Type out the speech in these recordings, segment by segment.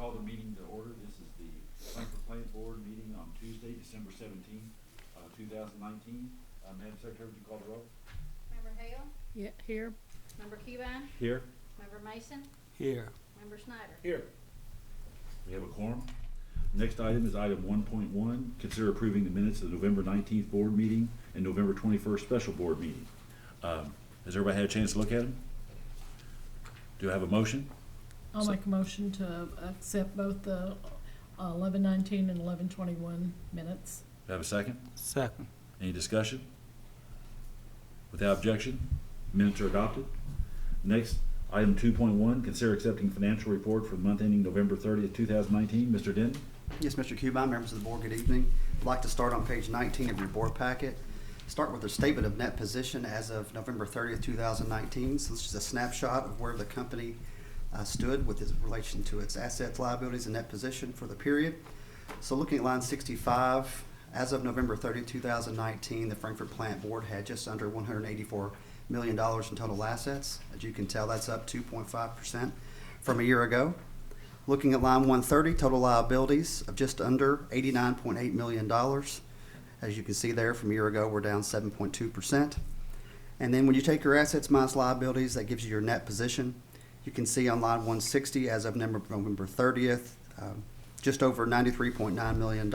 call the meeting to order. This is the Frankfurt Plant Board meeting on Tuesday, December 17, 2019. Madam Secretary, would you call the roll? Member Hale? Yeah, here. Member Keevan? Here. Member Mason? Here. Member Snyder? Here. We have a quorum. Next item is item 1.1. Consider approving the minutes of the November 19th board meeting and November 21st special board meeting. Has everybody had a chance to look at them? Do I have a motion? I'll make a motion to accept both the 11/19 and 11/21 minutes. Do I have a second? Second. Any discussion? Without objection, minutes are adopted. Next, item 2.1, consider accepting financial report for the month ending November 30th, 2019. Mr. Denton? Yes, Mr. Cubine, members of the board, good evening. I'd like to start on page 19 of your board packet. Start with the statement of net position as of November 30th, 2019. So this is a snapshot of where the company stood with its relation to its assets, liabilities, and net position for the period. So looking at line 65, as of November 30, 2019, the Frankfurt Plant Board had just under $184 million in total assets. As you can tell, that's up 2.5% from a year ago. Looking at line 130, total liabilities of just under $89.8 million. As you can see there, from a year ago, we're down 7.2%. And then when you take your assets minus liabilities, that gives you your net position. You can see on line 160, as of November 30th, just over $93.9 million,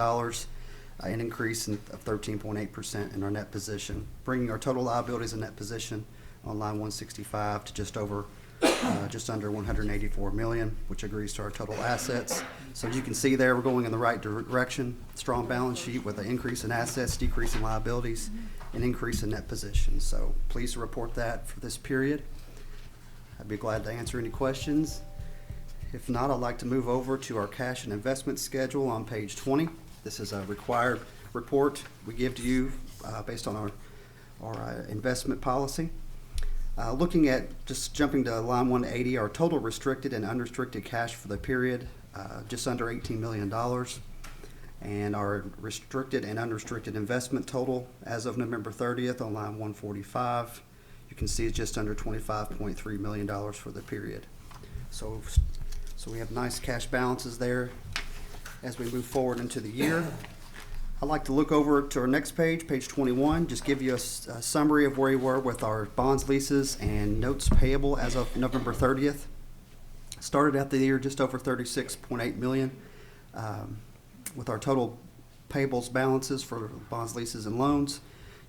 an increase of 13.8% in our net position, bringing our total liabilities and net position on line 165 to just under $184 million, which agrees to our total assets. So you can see there we're going in the right direction. Strong balance sheet with an increase in assets, decrease in liabilities, an increase in net position. So pleased to report that for this period. I'd be glad to answer any questions. If not, I'd like to move over to our cash and investment schedule on page 20. This is a required report we give to you based on our investment policy. Looking at, just jumping to line 180, our total restricted and unrestricted cash for the period, just under $18 million. And our restricted and unrestricted investment total as of November 30th on line 145, you can see it's just under $25.3 million for the period. So we have nice cash balances there as we move forward into the year. I'd like to look over to our next page, page 21, just give you a summary of where we were with our bonds, leases, and notes payable as of November 30th. Started out the year just over $36.8 million with our total payables balances for bonds, leases, and loans.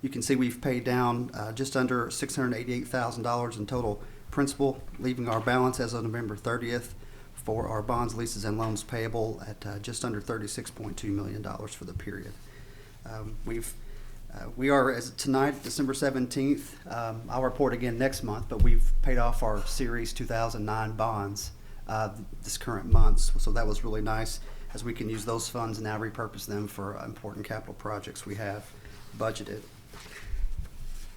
You can see we've paid down just under $688,000 in total principal, leaving our balance as of November 30th for our bonds, leases, and loans payable at just under $36.2 million for the period. We are, as tonight, December 17th, I'll report again next month, but we've paid off our Series 2009 bonds this current month, so that was really nice, as we can use those funds and now repurpose them for important capital projects we have budgeted.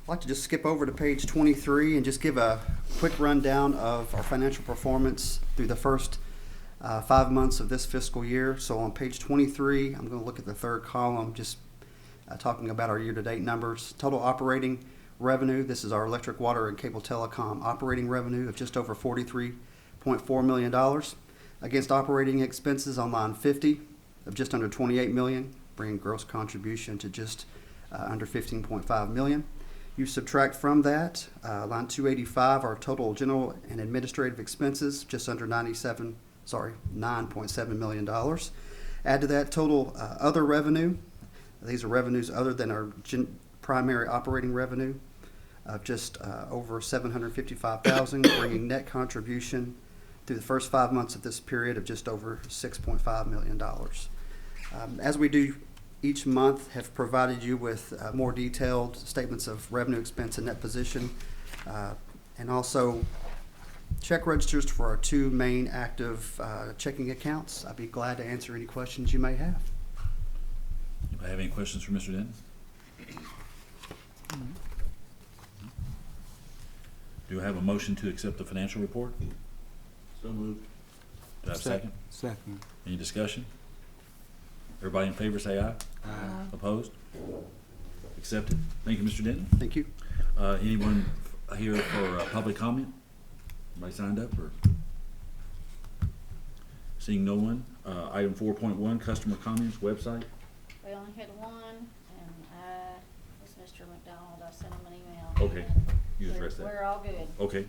I'd like to just skip over to page 23 and just give a quick rundown of our financial performance through the first 5 months of this fiscal year. So on page 23, I'm going to look at the third column, just talking about our year-to-date numbers. Total operating revenue, this is our electric, water, and cable telecom operating revenue of just over $43.4 million, against operating expenses on line 50 of just under $28 million, bringing gross contribution to just under $15.5 million. You subtract from that, line 285, our total general and administrative expenses, just under $9.7 million. Add to that total other revenue. These are revenues other than our primary operating revenue of just over $755,000, bringing net contribution through the first 5 months of this period of just over $6.5 million. As we do each month, have provided you with more detailed statements of revenue, expense, and net position, and also check registers for our two main active checking accounts. I'd be glad to answer any questions you may have. Anybody have any questions for Mr. Denton? Do I have a motion to accept the financial report? So moved. Do I have a second? Second. Any discussion? Everybody in favor say aye. Aye. Opposed? Accepted. Thank you, Mr. Denton. Thank you. Anyone here for public comment? Anybody signed up? Or Seeing no one, item 4.1, customer comments, website. We only had one, and it's Mr. McDonald, I sent him an email. Okay, you We're- addressed that. We're all good. Okay.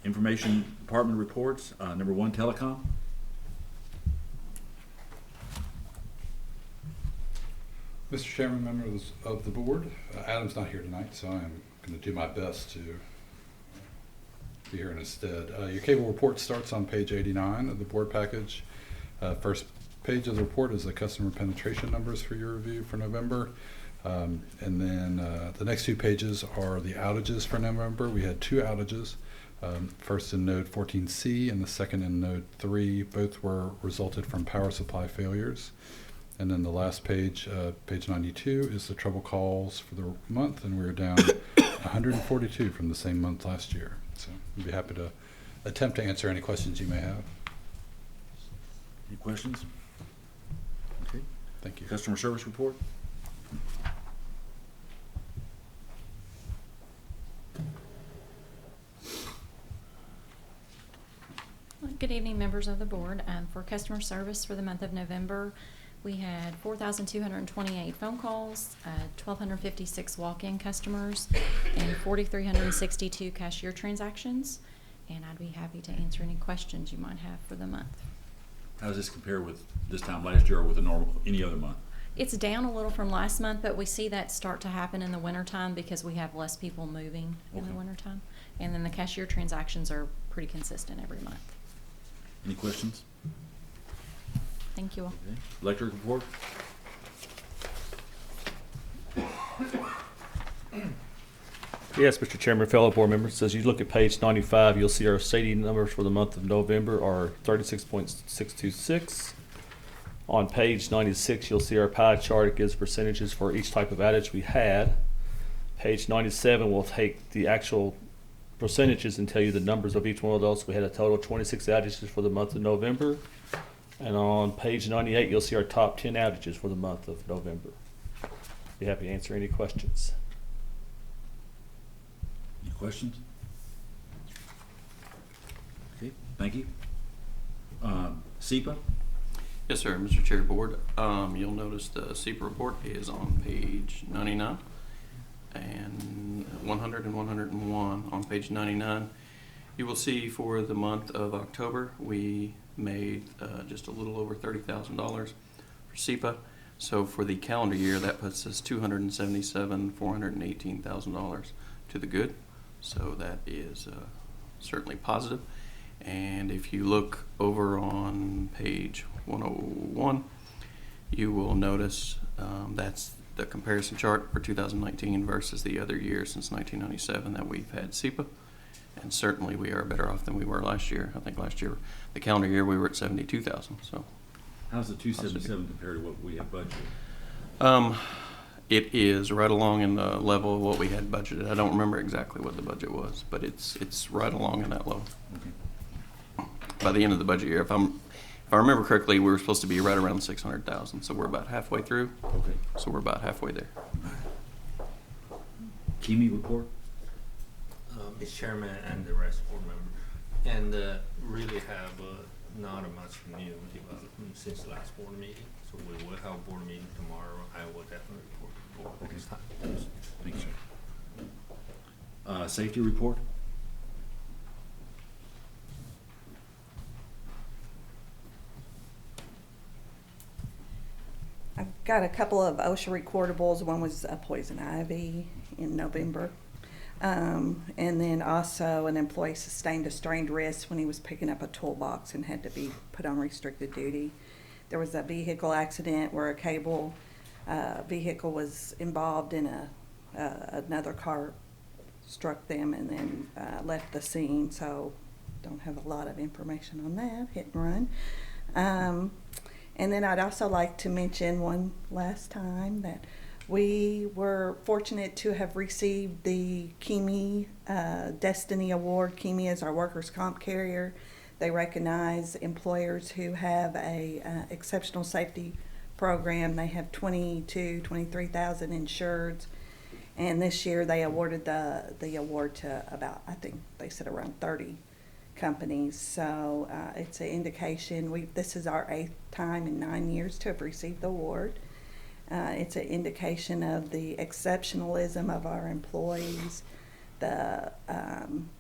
Information Department reports, number 1, telecom. Mr. Chairman, members of the board, Adam's not here tonight, so I'm going to do my best to be here in his stead. Your cable report starts on page 89 of the board package. First page of the report is the customer penetration numbers for your review for November. And then the next 2 pages are the outages for November. We had 2 outages, first in node 14C and the second in node 3. Both were resulted from power supply failures. And then the last page, page 92, is the trouble calls for the month, and we're down 142 from the same month last year. So I'd be happy to attempt to answer any questions you may have. Any questions? Okay. Thank you. Customer service report. Good evening, members of the board. For customer service for the month of November, we had 4,228 phone calls, 1,256 walk-in customers, and 4,362 cashier transactions. And I'd be happy to answer any questions you might have for the month. How does this compare with this time last year or with any other month? It's down a little from last month, but we see that start to happen in the wintertime because we have less people moving in the Okay. wintertime. And then the cashier transactions are pretty consistent every month. Any questions? Thank you all. Okay. Electric report. Yes, Mr. Chairman, fellow board members, as you look at page 95, you'll see our SAIDI numbers for the month of November are 36.626. On page 96, you'll see our pie chart. It gives percentages for each type of outage we had. Page 97 will take the actual percentages and tell you the numbers of each one of those. We had a total of 26 outages for the month of November. And on page 98, you'll see our top 10 outages for the month of November. Be happy to answer any questions. Any questions? Okay, thank you. SEPA. Yes, sir, Mr. Chair, Board. You'll notice the SEPA report is on page 99 and 100 and 101 on page 99. You will see for the month of October, we made just a little over $30,000 for SEPA. So for the calendar year, that puts us $418,000 to the good. So that is certainly positive. And if you look over on page 101, you will notice that's the comparison chart for 2019 versus the other years since 1997 that we've had SEPA. And certainly we are better off than we were last year. I think last year, the calendar year, we were at 72,000. So How's the 277 compared to what we have budgeted? it is right along in the level of what we had budgeted. I don't remember exactly what the budget was, but it's right along in that level. Okay. By the end of the budget year, if I remember correctly, we were supposed to be right around 600,000. So we're about halfway through. Okay. So we're about halfway there. Kimi report. Mr. Chairman and the rest board member, and really have not much new development since last board meeting. So we will have a board meeting tomorrow. I will definitely report to the board next time. Thank you, sir. Safety report. I've got a couple of OSHA recordables. One was a poison ivy in November. And then also an employee sustained a strained wrist when he was picking up a toolbox and had to be put on restricted duty. There was a vehicle accident where a cable vehicle was involved in another car struck them and then left the scene. So don't have a lot of information on that, hit and run. And then I'd also like to mention one last time that we were fortunate to have received the Kimi Destiny Award. Kimi is our workers' comp carrier. They recognize employers who have a exceptional safety program. They have 23,000 insureds. And this year they awarded the award to about, I think they said around 30 companies. So it's an indication, this is our 8th time in 9 years to have received the award. It's an indication of the exceptionalism of our employees, the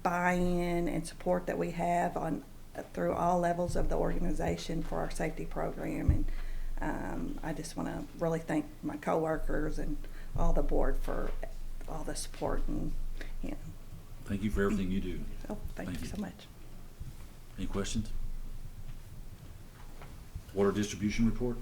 buy-in and support that we have through all levels of the organization for our safety program. And I just want to really thank my coworkers and all the board for all the support. And Thank you for everything you do. so thank you so much. Any questions? Water distribution report?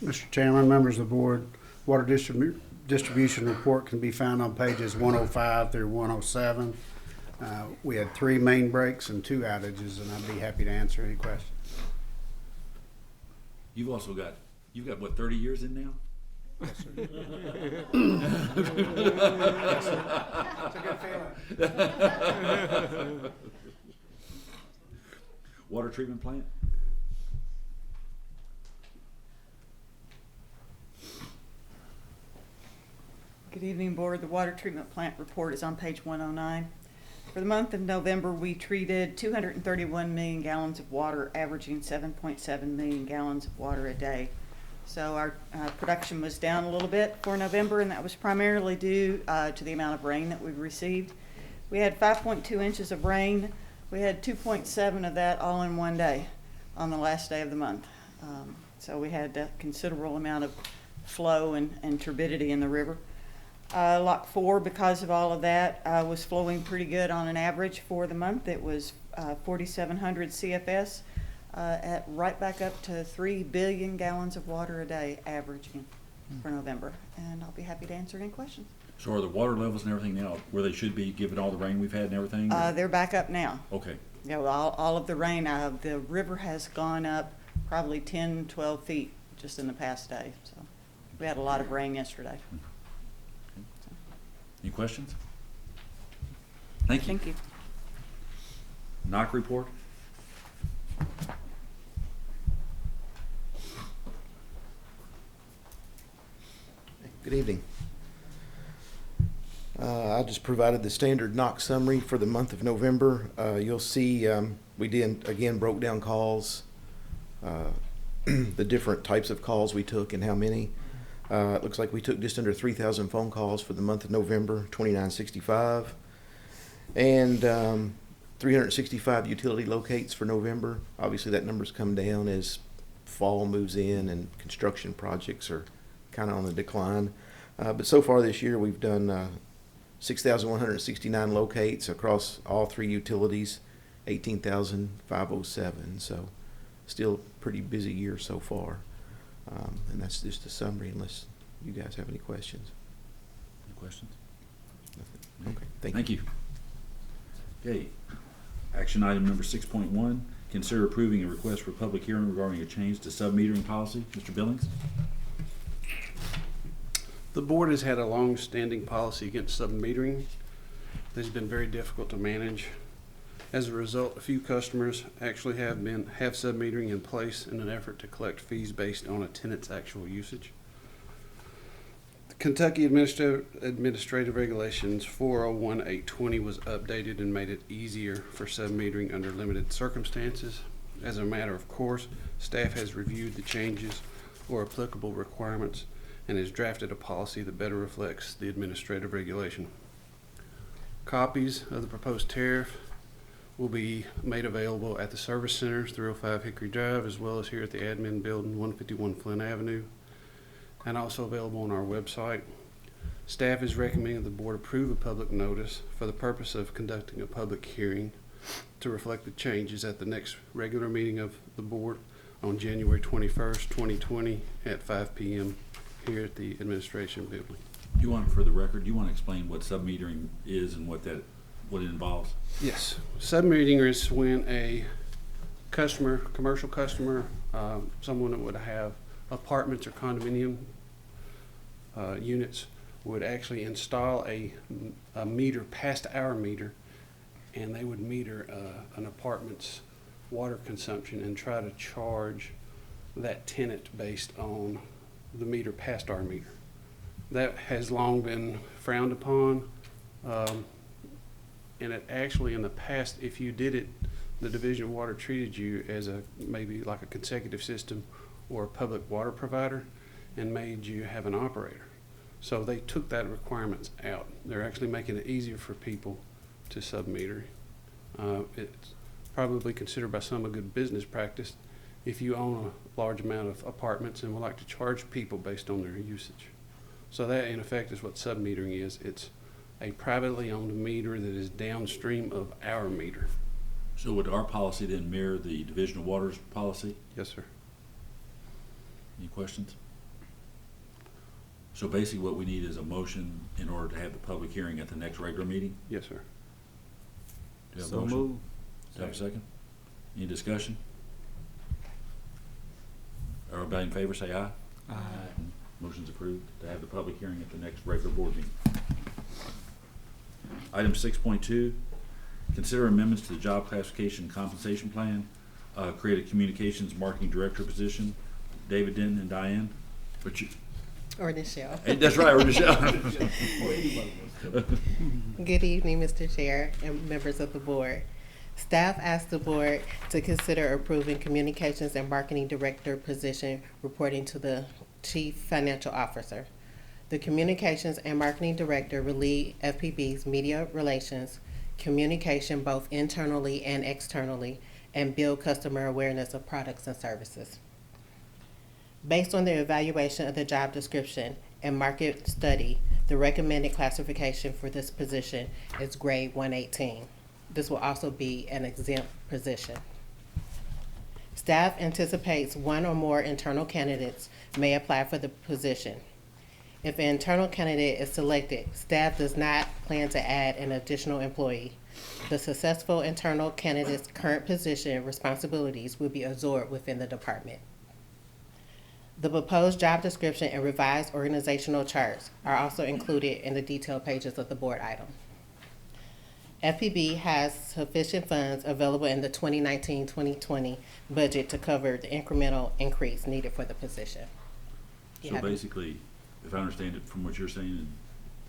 Mr. Chairman, members of the board, water distribution report can be found on pages 105 through 107. We had 3 main breaks and 2 outages, and I'd be happy to answer any questions. You've got what, 30 years in now? Yes, sir. Yes, sir. It's a good feeling. Water treatment plant? Good evening, Board. The water treatment plant report is on page 109. For the month of November, we treated 231 million gallons of water, averaging 7.7 million gallons of water a day. So our production was down a little bit for November, and that was primarily due to the amount of rain that we've received. We had 5.2 inches of rain. We had 2.7 of that all in one day on the last day of the month. So we had a considerable amount of flow and turbidity in the river. Lock 4, because of all of that, was flowing pretty good on an average for the month. It was 4,700 CFS at right back up to 3 billion gallons of water a day averaging for November. And I'll be happy to answer any questions. So are the water levels and everything now where they should be given all the rain we've had and everything? They're back up now. Okay. Yeah, well, all of the rain, the river has gone up probably 10, 12 feet just in the past day. So we had a lot of rain yesterday. Any questions? Thank you. Thank you. NOC report? Good evening. I just provided the standard NOC summary for the month of November. You'll see we again broke down calls, the different types of calls we took and how many. It looks like we took just under 3,000 phone calls for the month of November, 2965, and 365 utility locates for November. Obviously, that number's come down as fall moves in and construction projects are kind of on the decline. But so far this year, we've done 6,169 locates across all 3 utilities, 18,507. So still a pretty busy year so far. And that's just a summary unless you guys have any questions. Any questions? Nothing. Okay, Thank you. Okay. Action item number 6.1, consider approving a request for public hearing regarding a change to sub-metering policy. Mr. Billings? The board has had a long-standing policy against sub-metering. It has been very difficult to manage. As a result, a few customers actually have sub-metering in place in an effort to collect fees based on a tenant's actual usage. The Kentucky Administrative Regulations 401-820 was updated and made it easier for sub-metering under limited circumstances. As a matter of course, staff has reviewed the changes or applicable requirements and has drafted a policy that better reflects the administrative regulation. Copies of the proposed tariff will be made available at the service centers, 305 Hickory Drive, as well as here at the admin building, 151 Flint Avenue, and also available on our website. Staff is recommending the board approve a public notice for the purpose of conducting a public hearing to reflect the changes at the next regular meeting of the board on January 21st, 2020 at 5 p.m. here at the administration building. You want, for the record, do you want to explain what sub-metering is and what it involves? Yes. Sub-metering is when a customer, commercial customer, someone that would have apartments or condominium units would actually install a meter past our meter, and they would meter an apartment's water consumption and try to charge that tenant based on the meter past our meter. That has long been frowned upon. And it actually, in the past, if you did it, the Division of Water treated you as maybe like a consecutive system or a public water provider and made you have an operator. So they took that requirements out. They're actually making it easier for people to sub-meter. It's probably considered by some a good business practice if you own a large amount of apartments and would like to charge people based on their usage. So that, in effect, is what sub-metering is. It's a privately owned meter that is downstream of our meter. So would our policy then mirror the Division of Water's policy? Yes, sir. Any questions? So basically what we need is a motion in order to have the public hearing at the next regular meeting? Yes, sir. Do you have a So motion? moved. Do you have a second? Any discussion? Everybody in favor say aye. Aye. Motion's approved to have the public hearing at the next regular board meeting. Item 6.2, consider amendments to the job classification and compensation plan, create a communications marketing director position. David Denton and Diane. But you, Or Nichelle. hey, that's right, or Nichelle. Good evening, Mr. Chair and members of the board. Staff asked the board to consider approving communications and marketing director position reporting to the chief financial officer. The communications and marketing director will lead FPB's media relations, communication both internally and externally, and build customer awareness of products and services. Based on the evaluation of the job description and market study, the recommended classification for this position is grade 118. This will also be an exempt position. Staff anticipates one or more internal candidates may apply for the position. If an internal candidate is selected, staff does not plan to add an additional employee. The successful internal candidate's current position responsibilities will be absorbed within the department. The proposed job description and revised organizational charts are also included in the detailed pages of the board item. FPB has sufficient funds available in the 2019-2020 budget to cover the incremental increase needed for the position. So basically, if I understand it from what you're saying,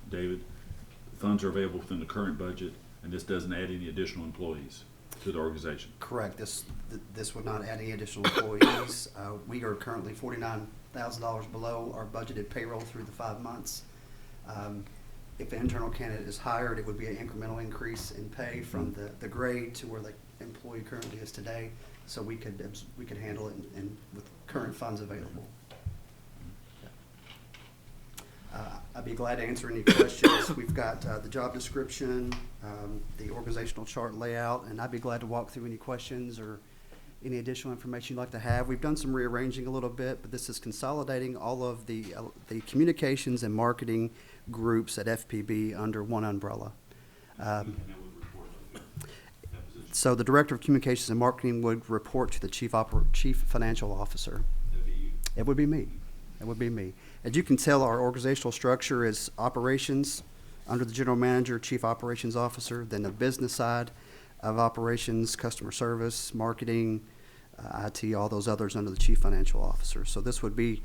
David, funds are available within the current budget, and this doesn't add any additional employees to the organization. Correct. This would not add any additional employees. We are currently $49,000 below our budgeted payroll through the 5 months. If an internal candidate is hired, it would be an incremental increase in pay from the grade to where the employee currently is today. So we could handle it and with current funds available. I'd be glad to answer any questions. We've got the job description, the organizational chart layout, and I'd be glad to walk through any questions or any additional information you'd like to have. We've done some rearranging a little bit, but this is consolidating all of the communications and marketing groups at FPB under one umbrella. So the Director of Communications and Marketing would report to the Chief Financial Officer. It would be me. It would be me. As you can tell, our organizational structure is operations under the General Manager, Chief Operations Officer, then the business side of operations, customer service, marketing, IT, all those others under the Chief Financial Officer. So this would be,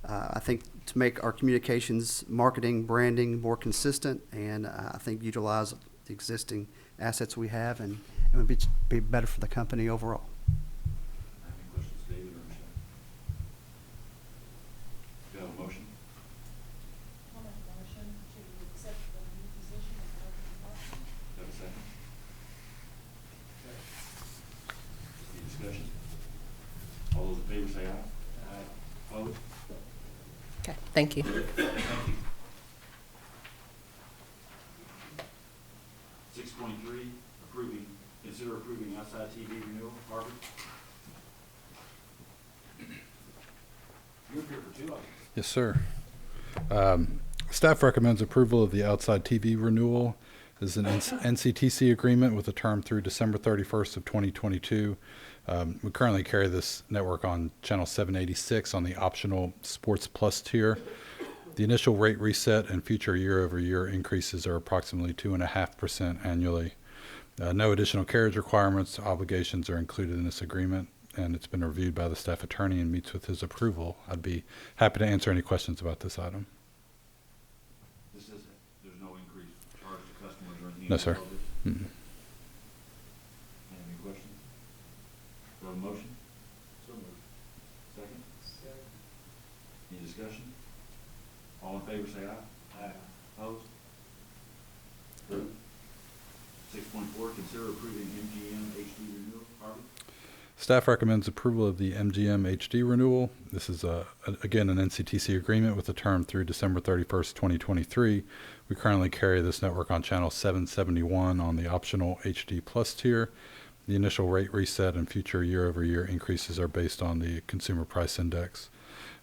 I think, to make our communications, marketing, branding more consistent, and I think utilize the existing assets we have, and it would be better for the company overall. Any questions, David or Michelle? Do you have a motion? I'll make a motion to accept the new position of marketing department. Do you have a second? Any discussion? All those in favor say aye. Aye. Opposed? Okay, thank you. Thank you. 6.3, consider approving outside TV renewal. Harvey? You're here for 2 items. Yes, sir. Staff recommends approval of the outside TV renewal. This is an NCTC agreement with a term through December 31st of 2022. We currently carry this network on channel 786 on the optional Sports Plus tier. The initial rate reset and future year-over-year increases are approximately 2.5% annually. No additional carriage requirements, obligations are included in this agreement. and it's been reviewed by the staff attorney and meets with his approval. I'd be happy to answer any questions about this item. This is, there's no increase charged to customers or anything? No, sir. above this? Mm-mm. Any questions? Do I have a motion? So moved. Second? Any discussion? All in favor say aye. Aye. Opposed? Approved. 6.4, consider approving MGM HD renewal. Harvey? Staff recommends approval of the MGM HD renewal. This is, again, an NCTC agreement with a term through December 31st, 2023. We currently carry this network on channel 771 on the optional HD Plus tier. The initial rate reset and future year-over-year increases are based on the Consumer Price Index.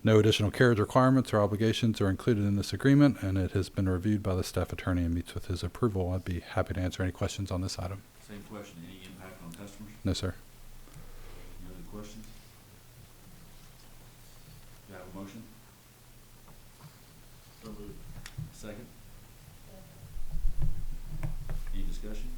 No additional carriage requirements or obligations are included in this agreement, and it has been reviewed by the staff attorney and meets with his approval. I'd be happy to answer any questions on this item. Same question. Any impact on customers? No, sir. Any other questions? Do I have a motion? So moved. Second? Any discussion?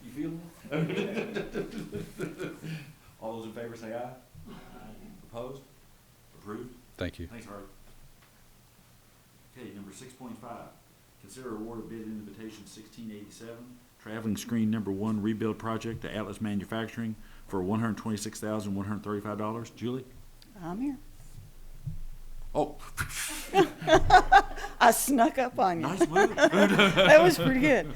You feel it? All those in favor say aye. Opposed? Approved? Thank you. Thanks, Harvey. Okay, number 6.5, consider award of bid invitation 1687, traveling screen number 1 rebuild project to Atlas Manufacturing for $126,135. Julie? I'm here. Oh. I snuck up on you. Nice move. That was pretty good.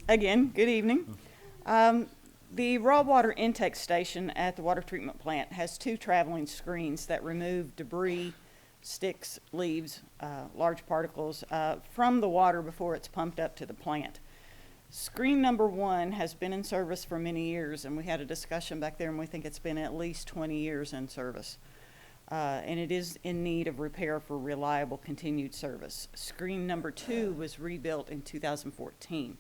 Again, good evening. The raw water intake station at the water treatment plant has 2 traveling screens that remove debris, sticks, leaves, large particles from the water before it's pumped up to the plant. Screen number 1 has been in service for many years, and we had a discussion back there, and we think it's been at least 20 years in service. And it is in need of repair for reliable continued service. Screen number 2 was rebuilt in 2014.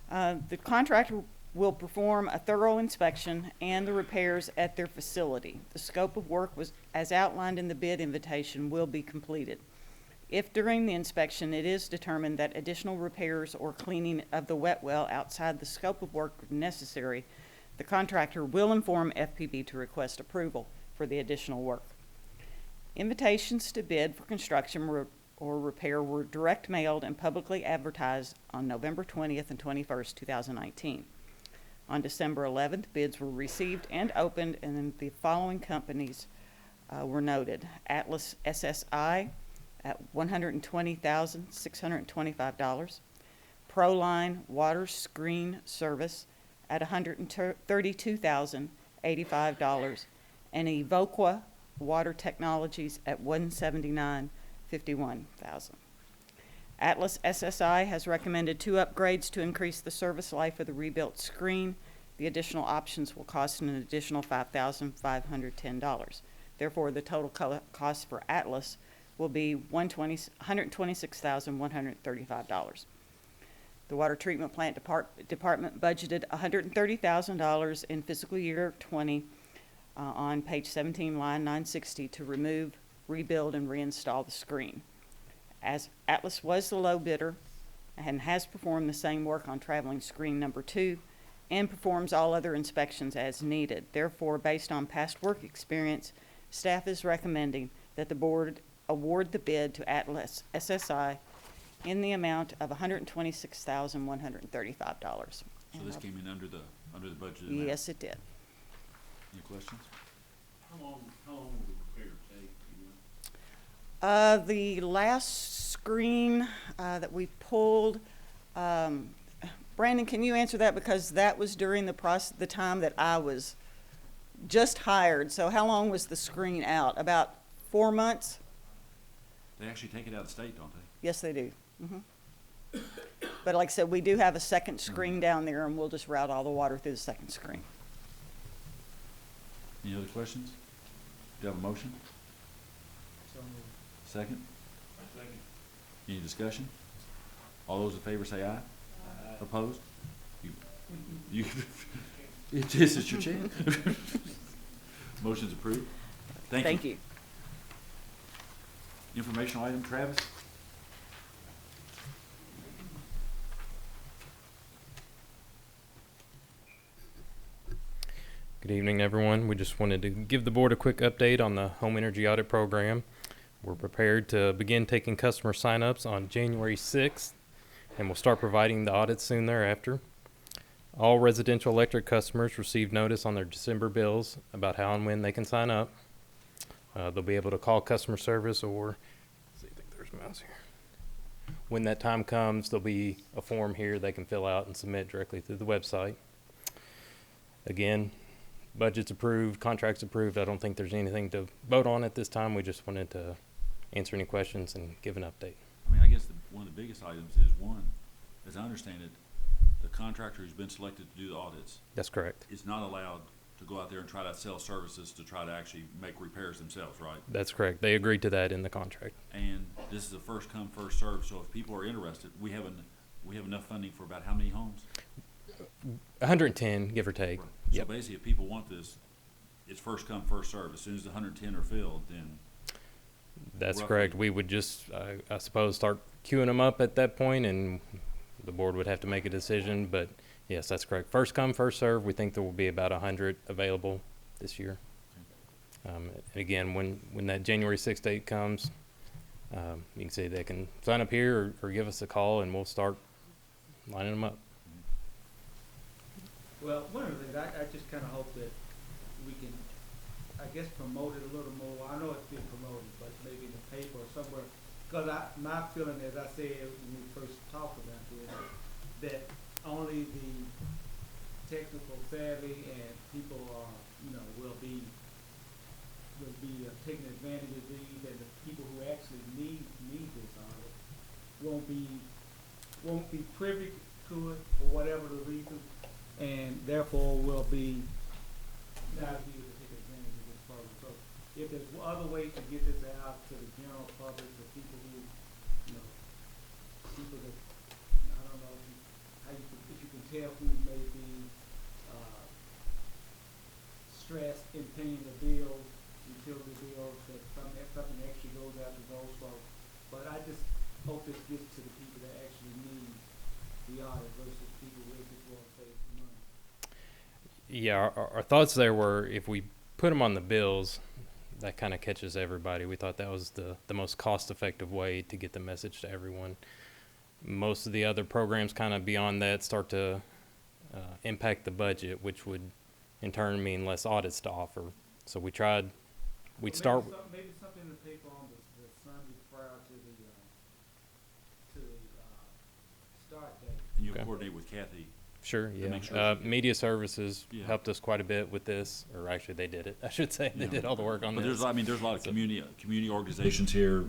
The contractor will perform a thorough inspection and the repairs at their facility. The scope of work was, as outlined in the bid invitation, will be completed. If during the inspection it is determined that additional repairs or cleaning of the wet well outside the scope of work are necessary, the contractor will inform FPB to request approval for the additional work. Invitations to bid for construction or repair were direct mailed and publicly advertised on November 20th and 21st, 2019. On December 11th, bids were received and opened, and then the following companies were noted. Atlas SSI at $120,625. Proline Water Screen Service at $132,085. And Evoqua Water Technologies at $179,051. Atlas SSI has recommended 2 upgrades to increase the service life of the rebuilt screen. The additional options will cost an additional $5,510. Therefore, the total cost for Atlas will be $126,135. The water treatment plant department budgeted $130,000 in fiscal year 20 on page 17, line 960, to remove, rebuild, and reinstall the screen. As Atlas was the low bidder and has performed the same work on traveling screen number 2 and performs all other inspections as needed. Therefore, based on past work experience, staff is recommending that the board award the bid to Atlas SSI in the amount of $126,135. So this came in under the budget amount? Yes, it did. Any questions? How long will the repair take? The last screen that we pulled, Brandon, can you answer that? Because that was during the time that I was just hired. So how long was the screen out? About 4 months? They actually take it out of state, don't they? Yes, they do. But like I said, we do have a second screen down there, and we'll just route all the water through the second screen. Any other questions? Do you have a motion? Second? Second. Any discussion? All those in favor say aye. Aye. Opposed? This is your chance. Motion's approved. Thank you. Informational item, Travis? Good evening, everyone. We just wanted to give the board a quick update on the home energy audit program. We're prepared to begin taking customer sign-ups on January 6th, and we'll start providing the audits soon thereafter. All residential electric customers receive notice on their December bills about how and when they can sign up. They'll be able to call customer service or, I think there's a mouse here. When that time comes, there'll be a form here they can fill out and submit directly through the website. Again, budget's approved, contract's approved. I don't think there's anything to vote on at this time. We just wanted to answer any questions and give an update. I mean, I guess one of the biggest items is, one, as I understand it, the contractor who's been selected to do the audits That's correct. is not allowed to go out there and try to sell services to try to actually make repairs themselves, right? That's correct. They agreed to that in the contract. And this is a first come, first served, so if people are interested, we have enough funding for about how many homes? 110, give or take. So Yep. basically, if people want this, it's first come, first served. As soon as the 110 are filled, then That's roughly- correct. We would just, I suppose, start queuing them up at that point, and the board would have to make a decision. But yes, that's correct. First come, first serve. We think there will be about 100 available this year. And again, when that January 6th date comes, you can see they can sign up here or give us a call, and we'll start lining them up. Well, one of the things, I just kind of hope that we can, I guess, promote it a little more. I know it's been promoted, but maybe in the paper or somewhere. Because my feeling, as I said when we first talked about this, that only the technical savvy and people are, will be taking advantage of these, and the people who actually need this audit won't be privy to it for whatever the reason, and therefore will be not be able to take advantage of this program. So if there's other ways to get this out to the general public, to people who, people that, I don't know if you can tell who may be stressed in paying the bills, utility bills, that something actually goes out to those folks. But I just hope this gets to the people that actually need the audit versus people who just want to save some money. Yeah, our thoughts there were if we put them on the bills, that kind of catches everybody. We thought that was the most cost-effective way to get the message to everyone. Most of the other programs kind of beyond that start to impact the budget, which would in turn mean less audits to offer. So we tried, we'd start. Maybe something in the paper on the Sunday prior to the start date. and you Okay. coordinate with Kathy. Sure, to yeah. make sure she- Media Services Yeah. helped us quite a bit with this, or actually they did it. I should say they Yeah. did all the work on But this. there's a lot of community organizations here,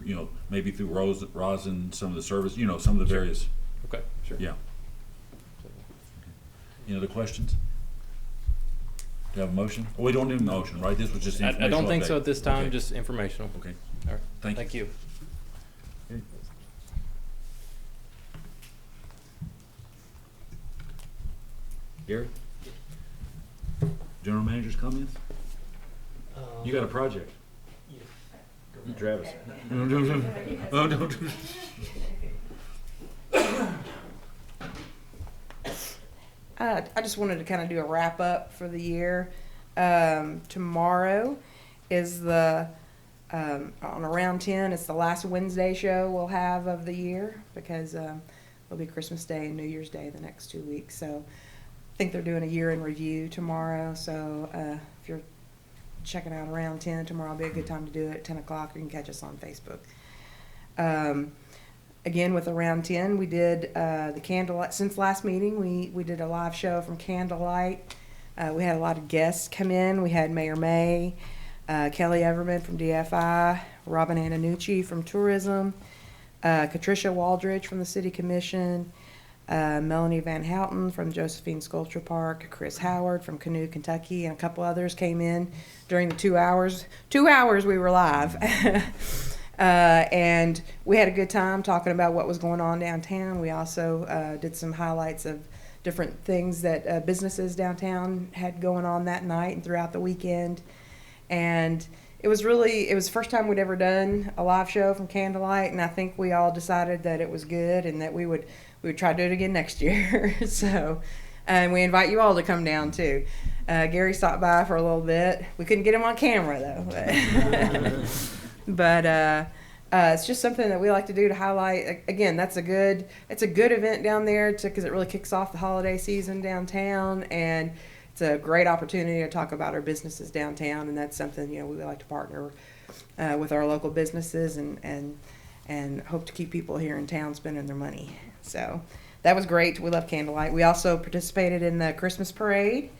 maybe through Rosin, some of the service, some of the various, Okay, sure. yeah. Any other questions? Do you have a motion? Oh, we don't need a motion, right? This was just I informational don't think so update. at this time, Okay. just informational. Okay, All right, thank you. you. Gary? General manager's comments? You got a project? You, Travis. I just wanted to kind of do a wrap up for the year. Tomorrow is on around 10. It's the last Wednesday show we'll have of the year because it'll be Christmas Day and New Year's Day the next 2 weeks. So I think they're doing a year in review tomorrow. So if you're checking out around 10 tomorrow, will be a good time to do it at 10 o'clock. You can catch us on Facebook. Again, with around 10, we did the candlelight. Since last meeting, we did a live show from Candlelight. We had a lot of guests come in. We had Mayor May, Kelly Everman from DFI, Robin Antonucci from Tourism, Patricia Waldridge from the City Commission, Melanie Van Houten from Josephine Sculpture Park, Chris Howard from Canoe, Kentucky, and a couple others came in during the 2 hours. 2 hours we were live. And we had a good time talking about what was going on downtown. We also did some highlights of different things that businesses downtown had going on that night and throughout the weekend. And it was the first time we'd ever done a live show from Candlelight, and I think we all decided that it was good and that we would try to do it again next year. So, and we invite you all to come down too. Gary stopped by for a little bit. We couldn't get him on camera though. But it's just something that we like to do to highlight. Again, it's a good event down there because it really kicks off the holiday season downtown, and it's a great opportunity to talk about our businesses downtown. And that's something, we would like to partner with our local businesses and hope to keep people here in town spending their money. So that was great. We love candlelight. We also participated in the Christmas parade,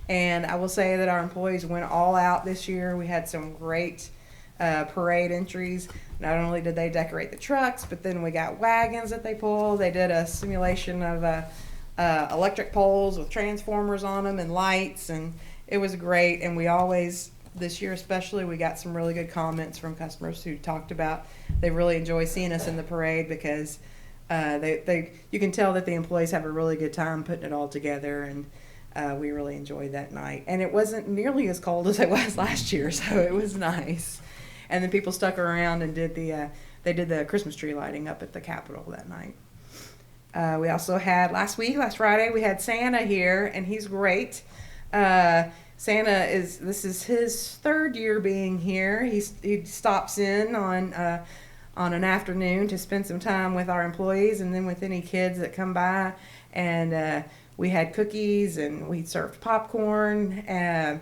and I will say that our employees went all out this year. We had some great parade entries. Not only did they decorate the trucks, but then we got wagons that they pulled. They did a simulation of electric poles with transformers on them and lights, and it was great. And we always, this year especially, we got some really good comments from customers who talked about they really enjoy seeing us in the parade because you can tell that the employees have a really good time putting it all together, and we really enjoyed that night. And it wasn't nearly as cold as it was last year, so it was nice. And then people stuck around and did the Christmas tree lighting up at the Capitol that night. We also had last Friday, we had Santa here, and he's great. This is his third year being here. He stops in on an afternoon to spend some time with our employees and then with any kids that come by. And we had cookies and we served popcorn.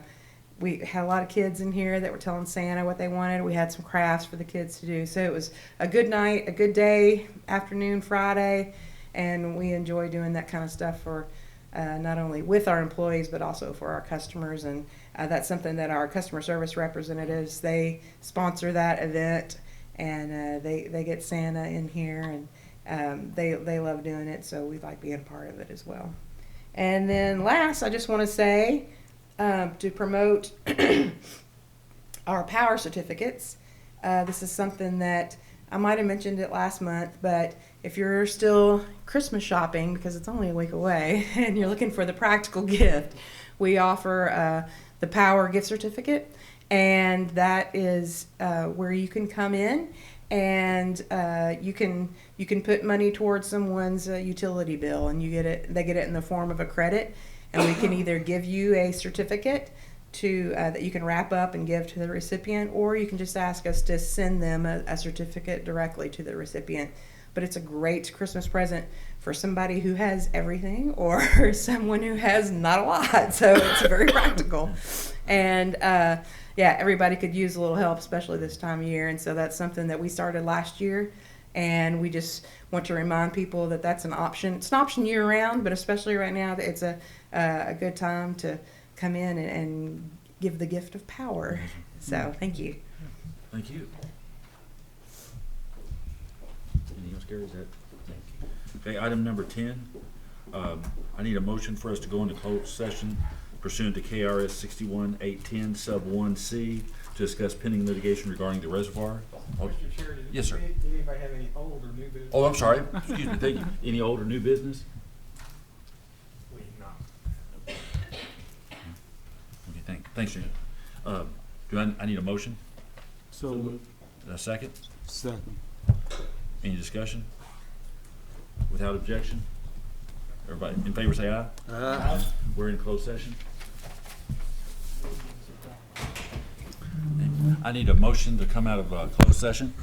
We had a lot of kids in here that were telling Santa what they wanted. We had some crafts for the kids to do. So it was a good night, a good day, afternoon, Friday, and we enjoy doing that kind of stuff for not only with our employees but also for our customers. And that's something that our customer service representatives, they sponsor that event, and they get Santa in here, and they love doing it, so we like being a part of it as well. And then last, I just want to say, to promote our power certificates. This is something that I might have mentioned it last month, but if you're still Christmas shopping, because it's only a week away, and you're looking for the practical gift, we offer the power gift certificate, and that is where you can come in and you can put money towards someone's utility bill, and they get it in the form of a credit. And we can either give you a certificate that you can wrap up and give to the recipient, or you can just ask us to send them a certificate directly to the recipient. But it's a great Christmas present for somebody who has everything or someone who has not a lot. So it's very practical. And everybody could use a little help, especially this time of year. And so that's something that we started last year. And we just want to remind people that that's an option. It's an option year round, but especially right now, it's a good time to come in and give the gift of power. So thank you. Thank you. Anything else, Gary? Is that? Thank you. Okay, item number 10. I need a motion for us to go into closed session pursuant to KRS 61810 sub 1C to discuss pending litigation regarding the reservoir. Mr. Chair, yes, sir. Did anybody have any old or new business? Oh, I'm sorry. Excuse me. Thank you. Any old or new business? We not. Okay, thanks, Jim. I need a motion? So moved. A second? Second. Any discussion? Without objection? Everybody in favor say aye. Aye. We're in closed session. I need a motion to come out of closed session.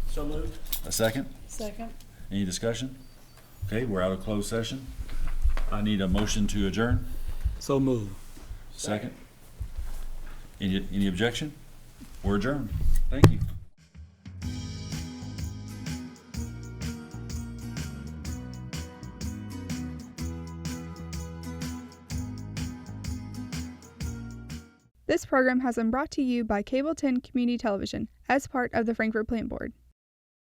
So moved. A second? Second. Any discussion? Okay, we're out of closed session. I need a motion to adjourn. So moved. Second? Any objection? We're adjourned. Thank you. This program has been brought to you by Cable 10 Community Television as part of the Frankfort Plant Board.